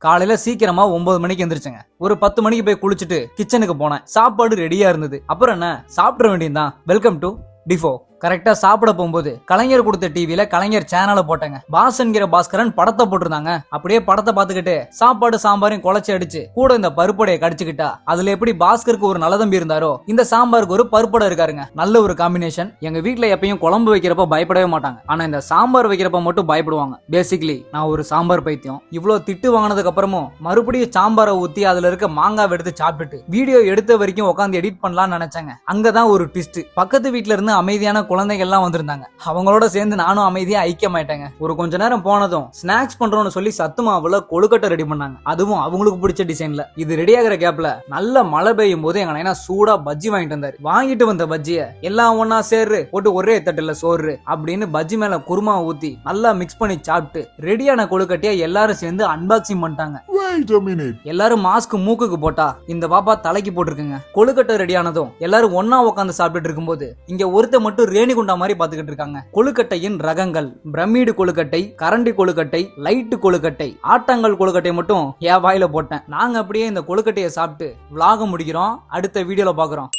காலையில சீக்கிரமா 9 மணிக்கு எந்திரிச்சேங்க. ஒரு 10 மணிக்கு போய் குளிச்சுட்டு கிச்சனுக்கு போனேன். சாப்பாடு ரெடியா இருந்தது. அப்புறம் என்ன சாப்பிட வேண்டியதுதான். Welcome to tifo. கரெக்டா சாப்பிட போகும்போது கலைஞர் கொடுத்த டிவில கலைஞர் சேனலை போட்டாங்க. பாஸ் என்கிற பாஸ்கரன் படத்தை போட்டிருந்தாங்க. அப்படியே படத்தை பார்த்துக்கிட்டு சாப்பாடு சாம்பாரையும் குழச்சி அடிச்சு கூட இந்த பருப்படையை கடிச்சுக்கிட்டா அதுல எப்படி பாஸ்கருக்கு ஒரு நல்ல தம்பி இருந்தாரோ இந்த சாம்பாருக்கு ஒரு பருப்படை இருக்காருங்க. நல்ல ஒரு காம்பினேஷன். எங்க வீட்டுல எப்பயும் குழம்பு வைக்கிறப்ப பயப்படவே மாட்டாங்க. ஆனா இந்த சாம்பார் வைக்கிறப்ப மட்டும் பயப்படுவாங்க. பேசிக்கலி நான் ஒரு சாம்பார் பைத்தியம். இவ்வளவு திட்டு வாங்கினதுக்கு அப்புறமும் மறுபடியும் சாம்பாரை ஊத்தி அதுல இருக்க மாங்காய் எடுத்து சாப்பிட்டுட்டு வீடியோ எடுத்த வரைக்கும் உட்காந்து எடிட் பண்ணலாம்னு நினைச்சாங்க. அங்கதான் ஒரு ட்விஸ்ட். பக்கத்து வீட்டுல இருந்து அமைதியான குழந்தைகள் எல்லாம் வந்திருந்தாங்க. அவங்களோட சேர்ந்து நானும் அமைதியா ஐக்கியமாயிட்டேங்க. ஒரு கொஞ்ச நேரம் போனதும் ஸ்நாக்ஸ் பண்றோம்னு சொல்லி சத்து மாவுல கொழுக்கட்டை ரெடி பண்ணாங்க. அதுவும் அவங்களுக்கு பிடிச்ச டிசைன்ல. இது ரெடி ஆகிற கேப்ல நல்ல மழை பெய்யும் போது எங்க நைனா சூடா பஜ்ஜி வாங்கிட்டு வந்தாரு. வாங்கிட்டு வந்த பஜ்ஜிய எல்லாம் ஒன்னா சேர்று போட்டு ஒரே தட்டுல சோறு அப்படின்னு பஜ்ஜி மேல குருமா ஊத்தி நல்லா மிக்ஸ் பண்ணி சாப்பிட்டு ரெடியான கொழுக்கட்டையை எல்லாரும் சேர்ந்து அன்பாக்சிங் பண்ணிட்டாங்க. எல்லாரும் மாஸ்க் மூக்குக்கு போட்டா இந்த பாப்பா தலைக்கு போட்டிருக்குங்க. கொழுக்கட்டை ரெடியானதும் எல்லாரும் ஒன்னா உட்காந்து சாப்பிட்டு இருக்கும்போது இங்க ஒருத்த மட்டும் ரேணிகுண்டா மாதிரி பாத்துக்கிட்டு இருக்காங்க. கொழுக்கட்டையின் ரகங்கள் பிரமிடு கொழுக்கட்டை, கரண்டி கொழுக்கட்டை, லைட்டு கொழுக்கட்டை, ஆட்டாங்கல் கொழுக்கட்டை மட்டும் என் வாயில போட்டேன். நாங்க அப்படியே இந்த கொழுக்கட்டையை சாப்பிட்டு vlog முடிக்கிறோம். அடுத்த வீடியோல பாக்குறோம்.